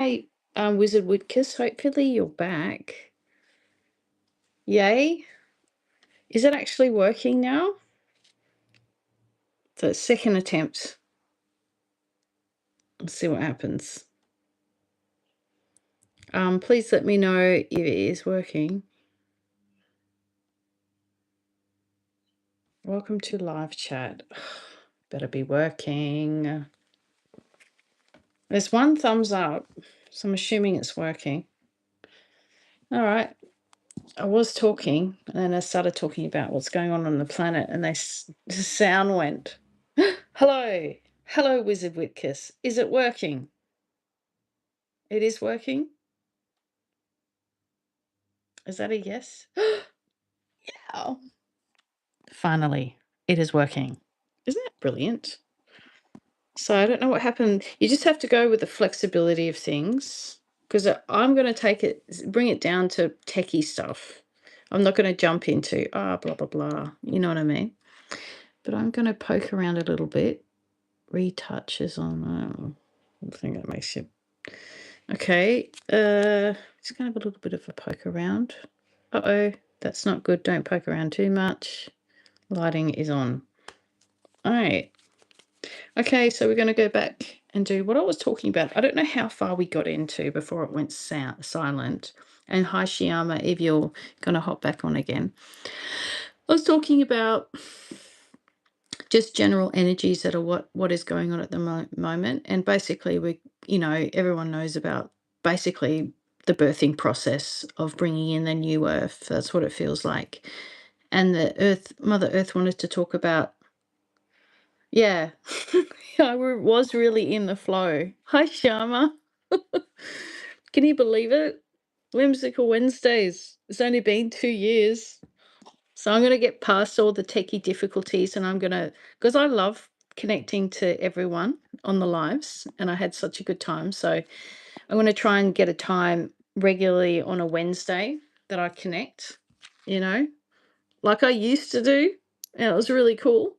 Hey, Wizard Woodkiss, hopefully you're back. Yay. Is it actually working now? So second attempt. Let's see what happens. Please let me know if it is working. Welcome to live chat. Better be working. There's one thumbs up, so I'm assuming it's working. All right. I was talking, and then I started talking about what's going on the planet, and the sound went. Hello. Hello, Wizard Whitkiss. Is it working? It is working? Is that a yes? Yeah. Finally, it is working. Isn't that brilliant? So I don't know what happened. You just have to go with the flexibility of things because I'm going to bring it down to techie stuff. I'm not going to jump into, blah, blah, blah. You know what I mean? But I'm going to poke around a little bit. Retouches on, I think that makes it. Okay. Just going to have a little bit of a poke around. Uh-oh, that's not good. Don't poke around too much. Lighting is on. All right. Okay, so we're going to go back and do what I was talking about. I don't know how far we got into before it went silent. And hi, Shiama, if you're going to hop back on again. I was talking about just general energies that are what is going on at the moment. And basically, everyone knows about basically the birthing process of bringing in the new earth. That's what it feels like. And Mother Earth wanted to talk about. Yeah, I was really in the flow. Hi, Sharma. Can you believe it? Whimsical Wednesdays. It's only been 2 years. So I'm going to get past all the techie difficulties and because I love connecting to everyone on the lives and I had such a good time. So I'm going to try and get a time regularly on a Wednesday that I connect, like I used to do. And it was really cool.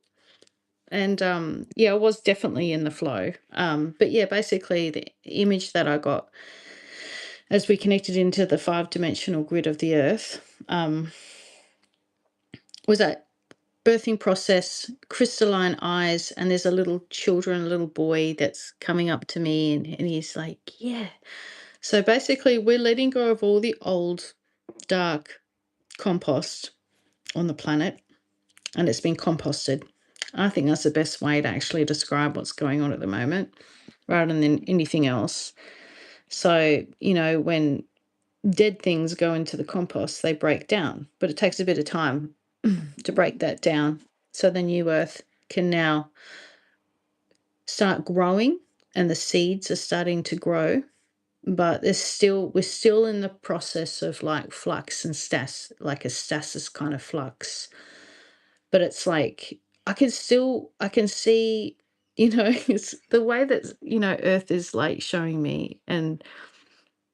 And I was definitely in the flow. But yeah, basically the image that I got as we connected into the 5-dimensional grid of the earth was that birthing process, crystalline eyes, and there's a little boy that's coming up to me and he's like, yeah. So basically we're letting go of all the old dark compost on the planet and it's been composted. I think that's the best way to actually describe what's going on at the moment rather than anything else. So, when dead things go into the compost, they break down, but it takes a bit of time to break that down. So the new earth can now start growing and the seeds are starting to grow. But we're still in the process of like flux and like a stasis kind of flux. But it's like I can see, it's the way that Earth is like showing me, and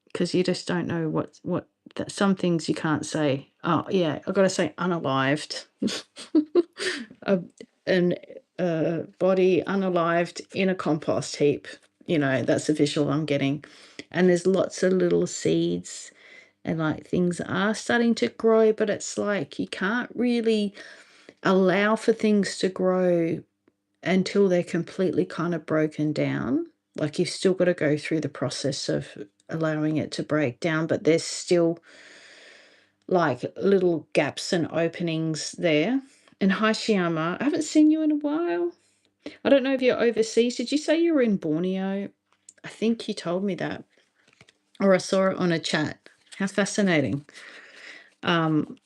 because you just don't know what that some things you can't say. Oh yeah, I've got to say unalived, a, an body unalived in a compost heap. That's the visual I'm getting, and there's lots of little seeds. And like things are starting to grow, but it's like you can't really allow for things to grow until they're completely kind of broken down. Like you've still got to go through the process of allowing it to break down, but there's still like little gaps and openings there. And hi, Shiama, I haven't seen you in a while. I don't know if you're overseas. Did you say you were in Borneo? I think you told me that, or I saw it on a chat. How fascinating.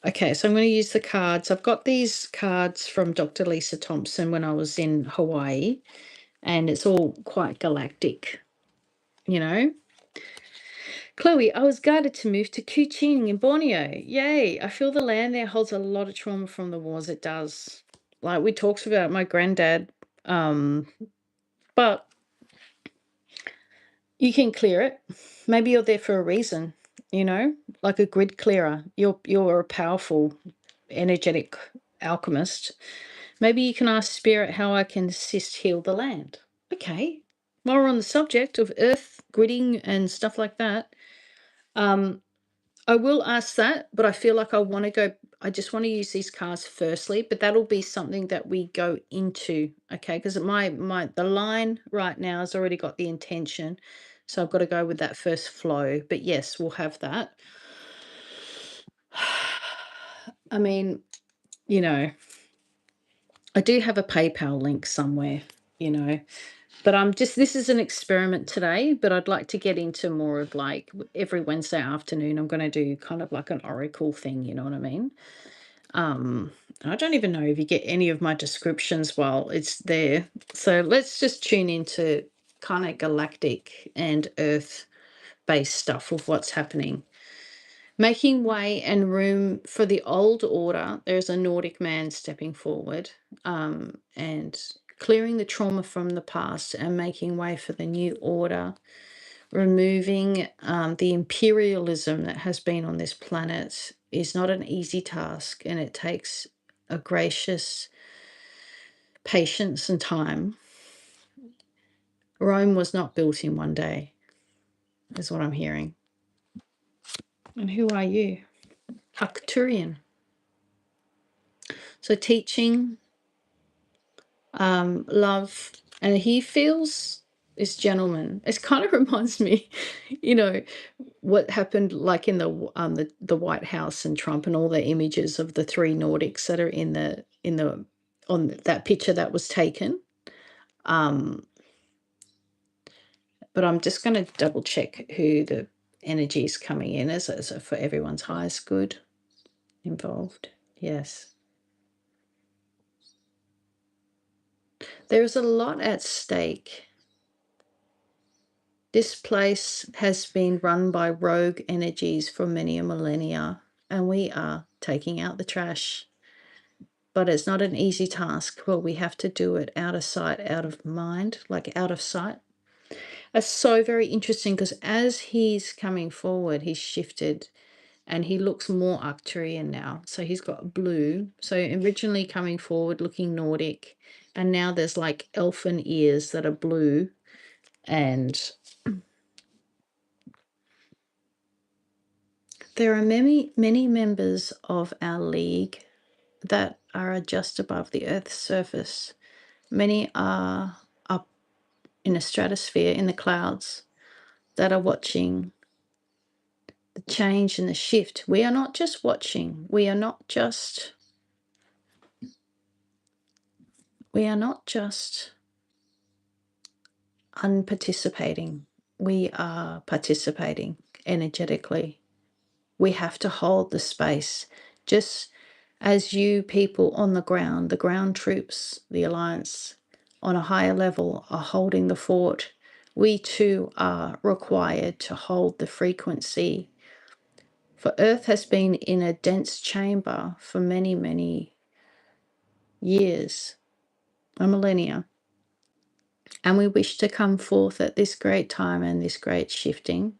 Okay, so I'm going to use the cards. I've got these cards from Dr. Lisa Thompson when I was in Hawaii, and it's all quite galactic, you know. Chloe, I was guided to move to Kuching in Borneo. Yay! I feel the land there holds a lot of trauma from the wars. It does. Like we talked about my granddad, but you can clear it. Maybe you're there for a reason, like a grid clearer. You're a powerful, energetic alchemist. Maybe you can ask Spirit how I can assist heal the land. Okay. While we're on the subject of Earth gridding and stuff like that. I will ask that, but I feel like I just want to use these cards firstly, but that'll be something that we go into, okay? Because the line right now has already got the intention. So I've got to go with that first flow. But yes, we'll have that. I mean, you know, I do have a PayPal link somewhere, you know. But this is an experiment today, but I'd like to get into more of like every Wednesday afternoon, I'm going to do kind of like an oracle thing, you know what I mean? I don't even know if you get any of my descriptions while it's there. So let's just tune into kind of galactic and earth based stuff of what's happening. Making way and room for the old order, there's a Nordic man stepping forward, and clearing the trauma from the past and making way for the new order, removing the imperialism that has been on this planet is not an easy task, and it takes a gracious patience and time. Rome was not built in one day, is what I'm hearing. And who are you? Arcturian. So teaching, love, and he feels this gentleman. It kind of reminds me, you know, what happened like in the White House and Trump and all the images of the three Nordics that are in the on that picture that was taken. But I'm just going to double check who the energy is coming in as for everyone's highest good involved. Yes. There's a lot at stake. This place has been run by rogue energies for many a millennia, and we are taking out the trash. But it's not an easy task. Well, we have to do it out of sight, out of mind, like out of sight. It's so very interesting because as he's coming forward, he's shifted and he looks more Arcturian now. So he's got blue. So originally coming forward looking Nordic, and now there's like elfin ears that are blue. And there are many members of our league that are just above the Earth's surface. Many are up in a stratosphere in the clouds that are watching the change and the shift. We are not just watching. We are not just unparticipating. We are participating energetically. We have to hold the space. Just as you people on the ground troops, the Alliance on a higher level are holding the fort, we too are required to hold the frequency. For Earth has been in a dense chamber for many, many years, a millennia, and we wish to come forth at this great time and this great shifting.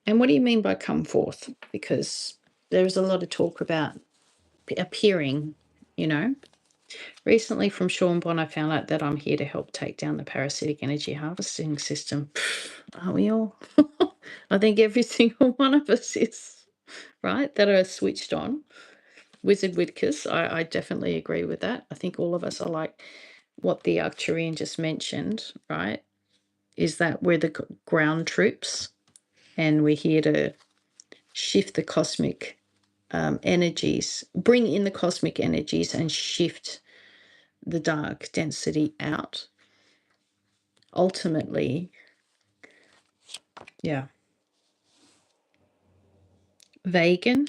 And what do you mean by come forth? Because there's a lot of talk about appearing, you know. Recently from Sean Bond, I found out that I'm here to help take down the parasitic energy harvesting system. Aren't we all? I think every single one of us is, right? That are switched on. Wizard Whitkers, I definitely agree with that. I think all of us are like what the Arcturian just mentioned, right? Is that we're the ground troops and we're here to shift the cosmic energies, bring in the cosmic energies and shift the dark density out. Ultimately, yeah. Vegan.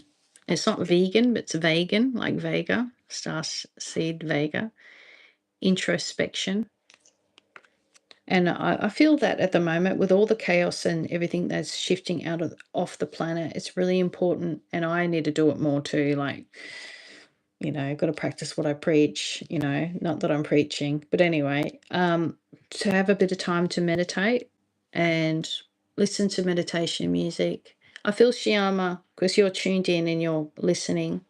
It's not vegan, but it's vegan, like Vega, star seed Vega. Introspection. And I feel that at the moment, with all the chaos and everything that's shifting off the planet, it's really important. And I need to do it more too. Like, you know, got to practice what I preach, you know, not that I'm preaching. But anyway, to have a bit of time to meditate and listen to meditation music. I feel Shyama, because you're tuned in and you're listening,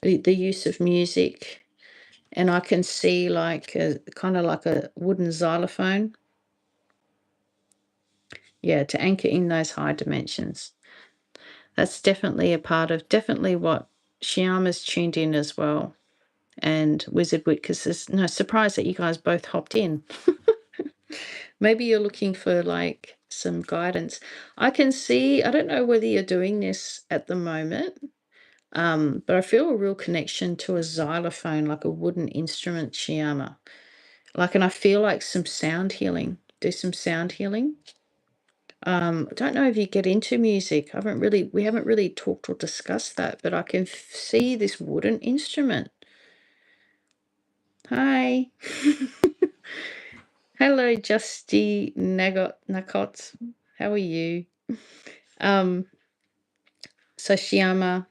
the use of music. And I can see like kind of like a wooden xylophone. Yeah, to anchor in those high dimensions. That's definitely a part of definitely what Shyama's tuned in as well. And Wizard Wit, because there's no surprise that you guys both hopped in. Maybe you're looking for like some guidance. I can see, I don't know whether you're doing this at the moment, but I feel a real connection to a xylophone, like a wooden instrument, Shyama. Like, and I feel like some sound healing. Do some sound healing. I don't know if you get into music. We haven't really talked or discussed that, but I can see this wooden instrument. Hi. Hello, Justy Nakot. How are you? Um, so Shyama,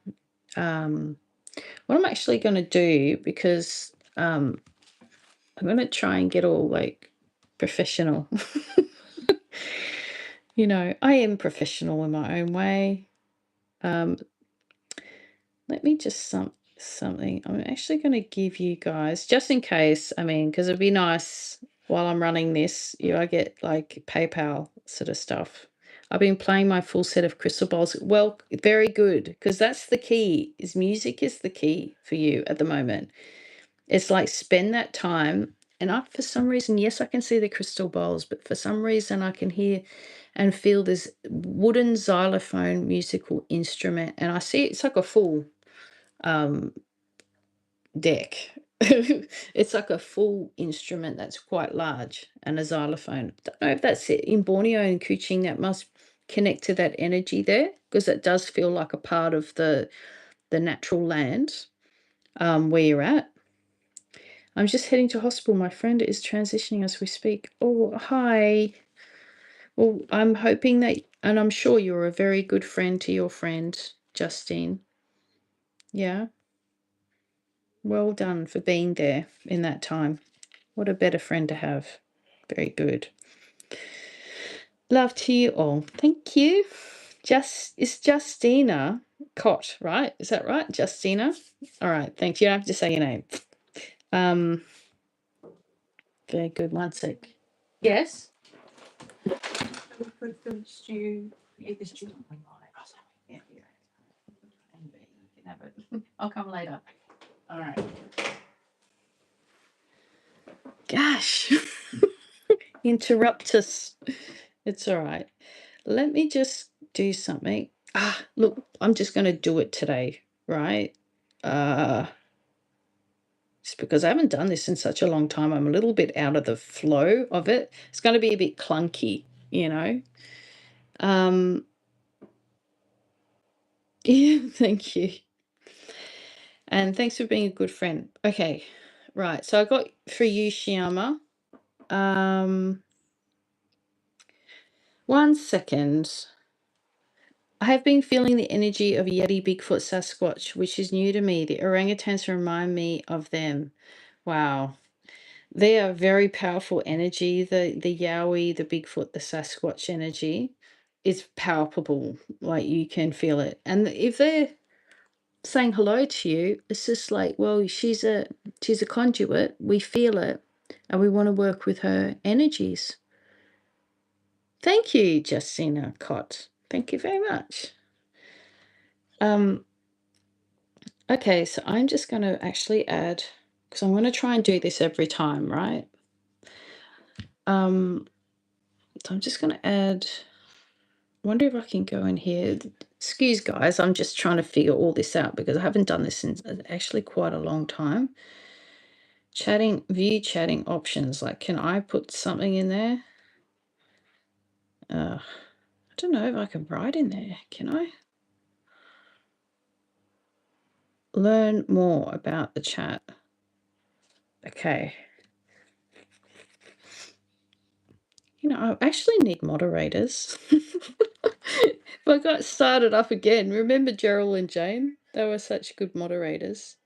what I'm actually going to do, because I'm going to try and get all like professional. You know, I am professional in my own way. Um, Let me just something. I'm actually going to give you guys, just in case, I mean, because it'd be nice while I'm running this, I get like PayPal sort of stuff. I've been playing my full set of crystal balls. Well, very good, because that's the key, is music is the key for you at the moment. It's like spend that time. And for some reason, yes, I can see the crystal balls, but for some reason I can hear and feel this wooden xylophone musical instrument. And I see it's like a full um, deck. It's like a full instrument that's quite large, and a xylophone. Don't know if that's it. In Borneo and Kuching, that must connect to that energy there, because it does feel like a part of the natural land where you're at. I'm just heading to hospital. My friend is transitioning as we speak. Oh, hi. Well, I'm hoping that, and I'm sure you're a very good friend to your friend, Justine. Yeah. Well done for being there in that time. What a better friend to have. Very good. Love to you all. Thank you. It's Justina Cott, right? Is that right? Justina? All right. Thanks. You don't have to say your name. Um, Very good. One sec. Yes? We could finish stew. Eat the stew. Yeah, yeah. And you can have it. I'll come later. All right. Gosh. Interruptus. It's all right. Let me just do something. Look, I'm just going to do it today, right? Just because I haven't done this in such a long time, I'm a little bit out of the flow of it. It's going to be a bit clunky, you know. Yeah, thank you. And thanks for being a good friend. Okay, right. So I got for you, Shyama. 1 second. I have been feeling the energy of Yeti, Bigfoot, Sasquatch, which is new to me. The orangutans remind me of them. Wow. They are very powerful energy. The Yowie, the Bigfoot, the Sasquatch energy is palpable. Like you can feel it. And if they're saying hello to you, it's just like, well, she's a conduit. We feel it and we want to work with her energies. Thank you, Justina Cott. Thank you very much. Okay, so I'm just going to actually add, because I'm going to try and do this every time, right? So I'm just going to add, I wonder if I can go in here. Excuse, guys, I'm just trying to figure all this out because I haven't done this in actually quite a long time. View chatting options. Like, can I put something in there? I don't know if I can write in there. Can I? Learn more about the chat. Okay. I actually need moderators. If I got started up again, remember Gerald and Jane? They were such good moderators.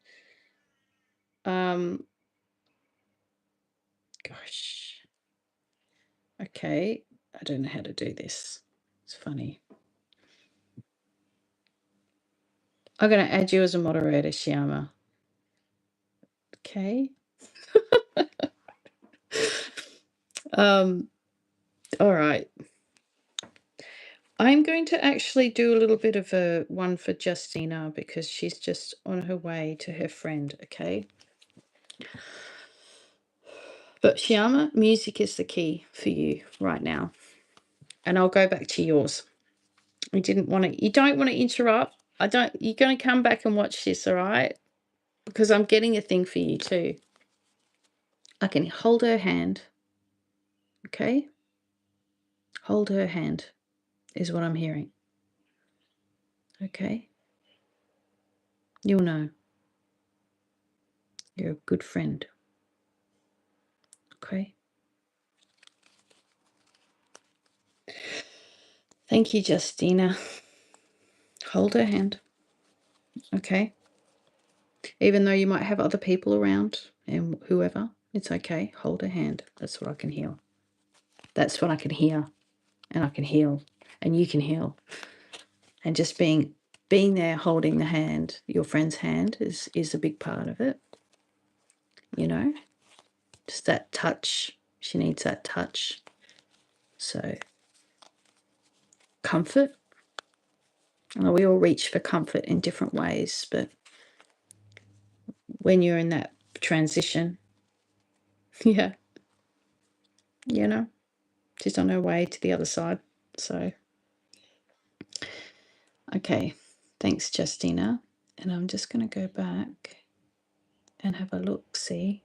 Gosh. Okay. I don't know how to do this. It's funny. I'm going to add you as a moderator, Shyama. Okay. All right. I'm going to actually do a little bit of a one for Justina because she's just on her way to her friend, okay? But Shyama, music is the key for you right now. And I'll go back to yours. You don't want to interrupt. You're going to come back and watch this, all right? Because I'm getting a thing for you too. I can hold her hand, okay? Hold her hand is what I'm hearing, okay? You'll know. You're a good friend, okay? Thank you, Justina. Hold her hand, okay? Even though you might have other people around and whoever, it's okay. Hold her hand. That's what I can heal. That's what I can hear. And I can heal. And you can heal. And just being there holding the hand, your friend's hand, is a big part of it. You know? Just that touch. She needs that touch. So comfort. We all reach for comfort in different ways, but when you're in that transition, yeah, you know, she's on her way to the other side. So, okay, thanks, Justina. And I'm just going to go back and have a look, see.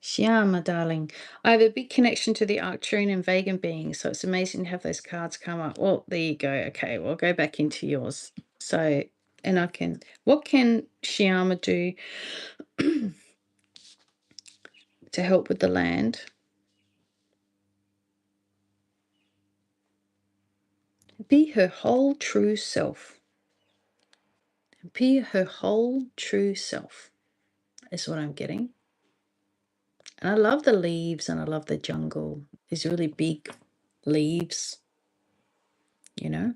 Shyama, darling, I have a big connection to the Arcturian and Vegan beings, so it's amazing to have those cards come up. Well, there you go. Okay, we'll go back into yours. So, and what can Shyama do to help with the land? Be her whole true self. Be her whole true self is what I'm getting. And I love the leaves and I love the jungle. These really big leaves, you know.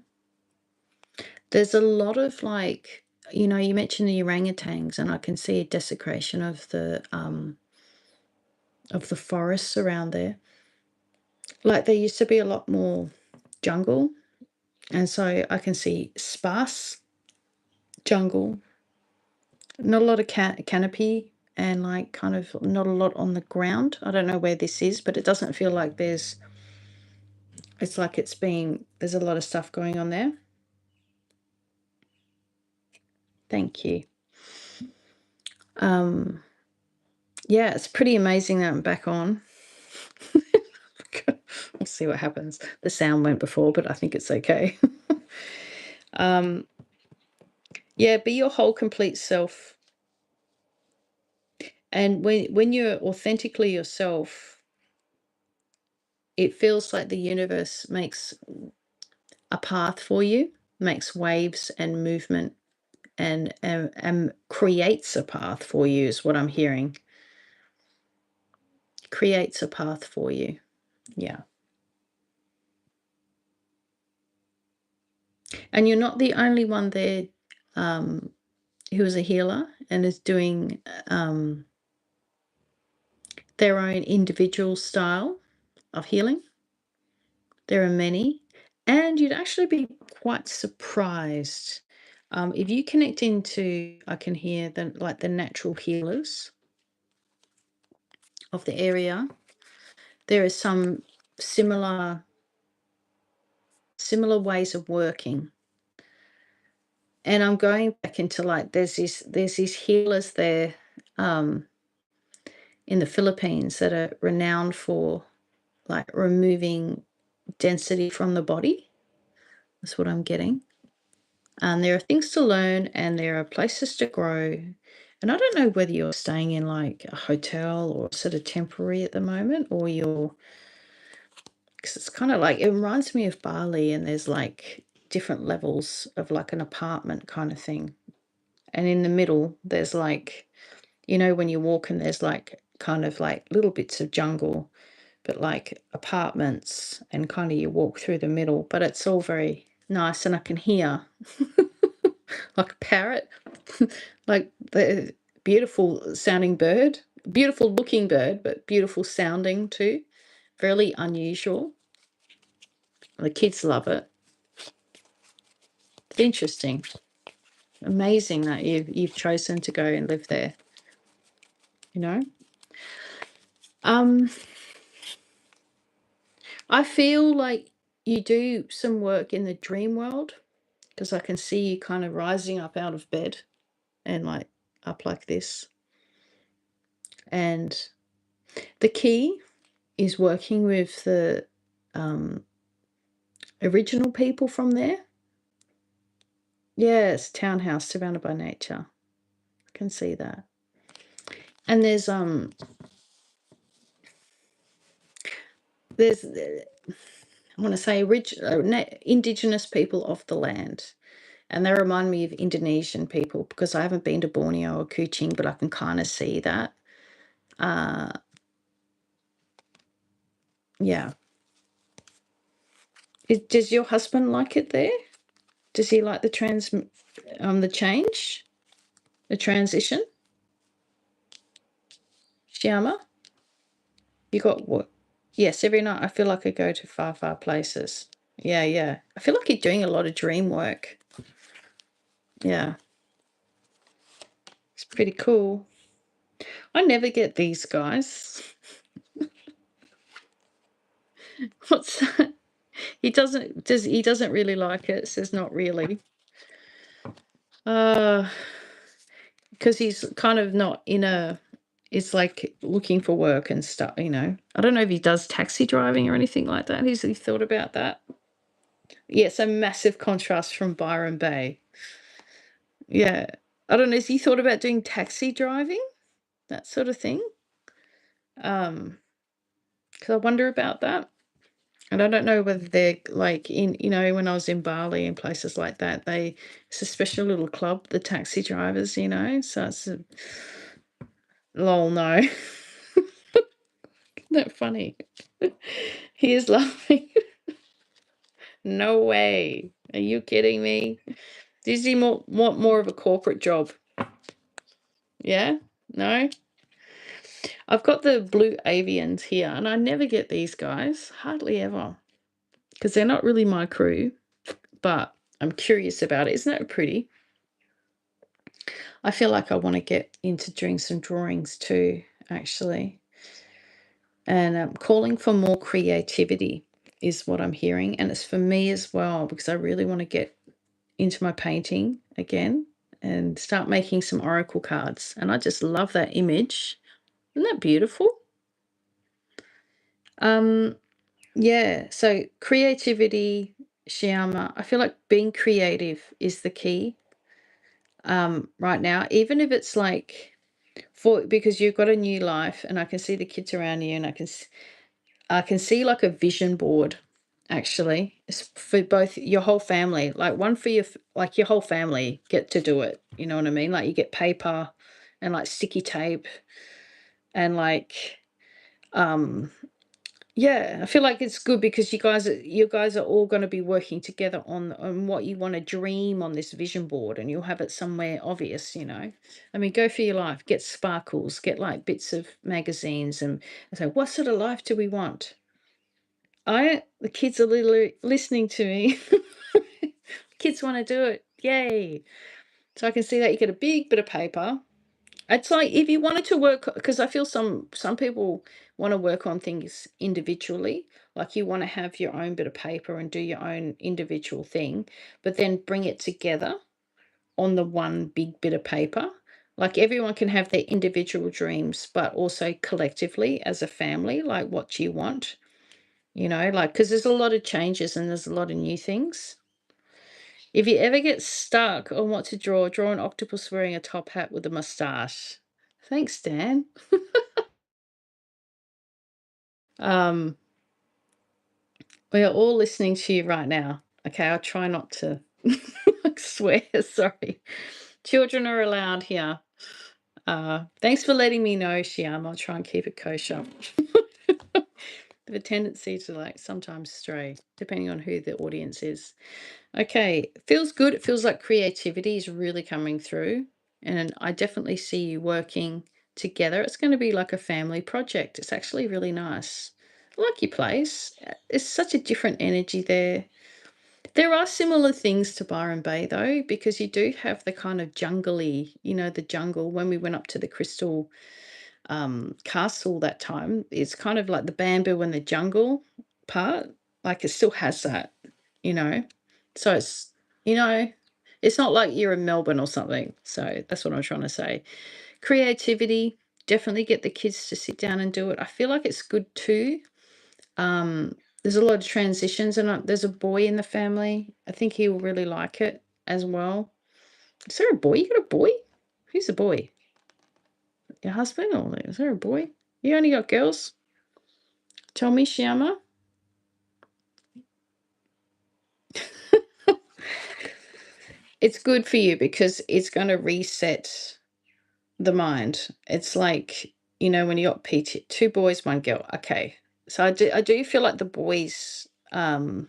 There's a lot of like, you know, you mentioned the orangutans and I can see a desecration of the forests around there. Like there used to be a lot more jungle. And so I can see sparse jungle, not a lot of canopy and like kind of not a lot on the ground. I don't know where this is, but it doesn't feel like it's like there's a lot of stuff going on there. Thank you. Yeah, it's pretty amazing that I'm back on. We'll see what happens. The sound went before, but I think it's okay. Yeah, be your whole complete self. And when you're authentically yourself, it feels like the universe makes a path for you, makes waves and movement and creates a path for you is what I'm hearing. Creates a path for you. Yeah. And you're not the only one there who is a healer and is doing their own individual style of healing. There are many. And you'd actually be quite surprised. If you connect into, I can hear the natural healers of the area, there is some similar ways of working. And I'm going back into like there's these healers there in the Philippines that are renowned for like removing density from the body. That's what I'm getting. And there are things to learn and there are places to grow. And I don't know whether you're staying in like a hotel or sort of temporary at the moment or because it's kind of like, it reminds me of Bali and there's like different levels of like an apartment kind of thing. And in the middle, there's like, you know, when you walk and there's like kind of like little bits of jungle, but like apartments and kind of you walk through the middle, but it's all very nice and I can hear like a parrot, like the beautiful sounding bird, beautiful looking bird, but beautiful sounding too. Really unusual. The kids love it. Interesting. Amazing that you've chosen to go and live there, you know? Um, I feel like you do some work in the dream world because I can see you kind of rising up out of bed and like up like this. And the key is working with the um, original people from there. Yes, townhouse surrounded by nature. I can see that. And there's I want to say indigenous people of the land. And they remind me of Indonesian people because I haven't been to Borneo or Kuching, but I can kind of see that. Uh, yeah. Does your husband like it there? Does he like the change, the transition? Shyama, you got what? Yes, every night I feel like I go to far, far places. Yeah, yeah. I feel like you're doing a lot of dream work. Yeah, it's pretty cool. I never get these guys. What's that? He doesn't really like it. Says not really. Uh because he's kind of not in a it's like looking for work and stuff, you know. I don't know if he does taxi driving or anything like that. He's he thought about that. Yeah, it's a massive contrast from Byron Bay. Yeah. I don't know. Has he thought about doing taxi driving? That sort of thing? Because I wonder about that. And I don't know whether they're like in, you know, when I was in Bali and places like that, it's a special little club, the taxi drivers, you know. So it's a lol, no. Isn't that funny? He is laughing. No way. Are you kidding me? Does he want more of a corporate job? Yeah? No? I've got the blue avians here, and I never get these guys. Hardly ever. Because they're not really my crew, but I'm curious about it. Isn't that pretty? I feel like I want to get into doing some drawings too, actually. And calling for more creativity is what I'm hearing. And it's for me as well, because I really want to get into my painting again and start making some oracle cards. And I just love that image. Isn't that beautiful? Um, yeah, so creativity, Shyama, I feel like being creative is the key right now, even if it's like for because you've got a new life and I can see the kids around you and I can see like a vision board actually. It's for both your whole family, like one for like your whole family get to do it. You know what I mean? Like you get paper and like sticky tape and like um yeah, I feel like it's good because you guys are all going to be working together on what you want to dream on this vision board and you'll have it somewhere obvious, you know. I mean, go for your life, get sparkles, get like bits of magazines and say, what sort of life do we want? The kids are literally listening to me. Kids want to do it. Yay. So I can see that you get a big bit of paper. It's like if you wanted to work, because I feel some people want to work on things individually, like you want to have your own bit of paper and do your own individual thing, but then bring it together on the one big bit of paper. Like everyone can have their individual dreams, but also collectively as a family, like what you want, you know, like because there's a lot of changes and there's a lot of new things. If you ever get stuck on what to draw an octopus wearing a top hat with a mustache. Thanks, Dan. Um, we are all listening to you right now. Okay, I'll try not to swear. Sorry. Children are allowed here. Thanks for letting me know, Shiam. I'll try and keep it kosher. Have a tendency to like sometimes stray, depending on who the audience is. Okay, feels good. It feels like creativity is really coming through. And I definitely see you working together. It's going to be like a family project. It's actually really nice. I like your place. There's such a different energy there. There are similar things to Byron Bay though, because you do have the kind of jungly, the jungle. When we went up to the Crystal castle that time, it's kind of like the bamboo and the jungle part. Like it still has that, you know. So you know, it's not like you're in Melbourne or something. So that's what I'm trying to say. Creativity, definitely get the kids to sit down and do it. I feel like it's good too. There's a lot of transitions, and there's a boy in the family. I think he will really like it as well. Is there a boy? You got a boy? Who's the boy? Your husband? Or is there a boy? You only got girls? Tell me, Shiama. It's good for you because it's going to reset the mind. It's like, when you got PT, two boys, one girl. Okay. So I do feel like the boys are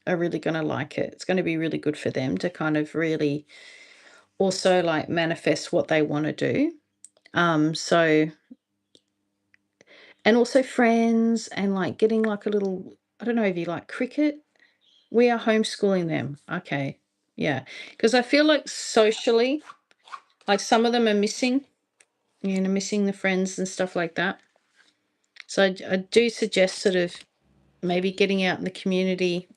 really going to like it. It's going to be really good for them to kind of really also like manifest what they want to do. So and also friends and like getting like a little, I don't know if you like cricket. We are homeschooling them. Okay. Yeah. Because I feel like socially, like some of them are missing, missing the friends and stuff like that. So I do suggest sort of maybe getting out in the community,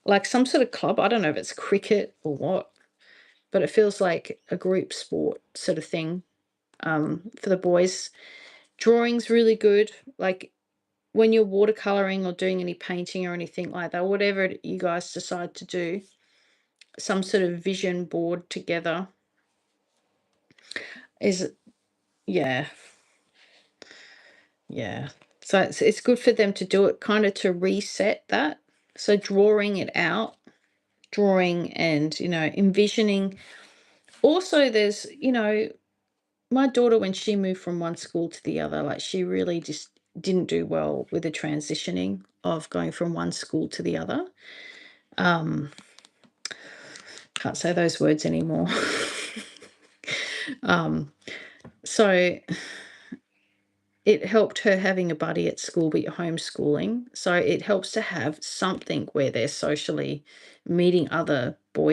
like some sort of club. I don't know if it's cricket or what, but it feels like a group sport sort of thing for the boys. Drawing's really good. Like when you're watercoloring or doing any painting or anything like that, whatever you guys decide to do, some sort of vision board together is, yeah, yeah. So it's good for them to do it, kind of to reset that. So drawing it out, drawing and, envisioning. Also, there's, my daughter, when she moved from one school to the other, like she really just didn't do well with the transitioning of going from one school to the other. Can't say those words anymore. So it helped her having a buddy at school, but you're homeschooling. So it helps to have something where they're socially meeting other boys.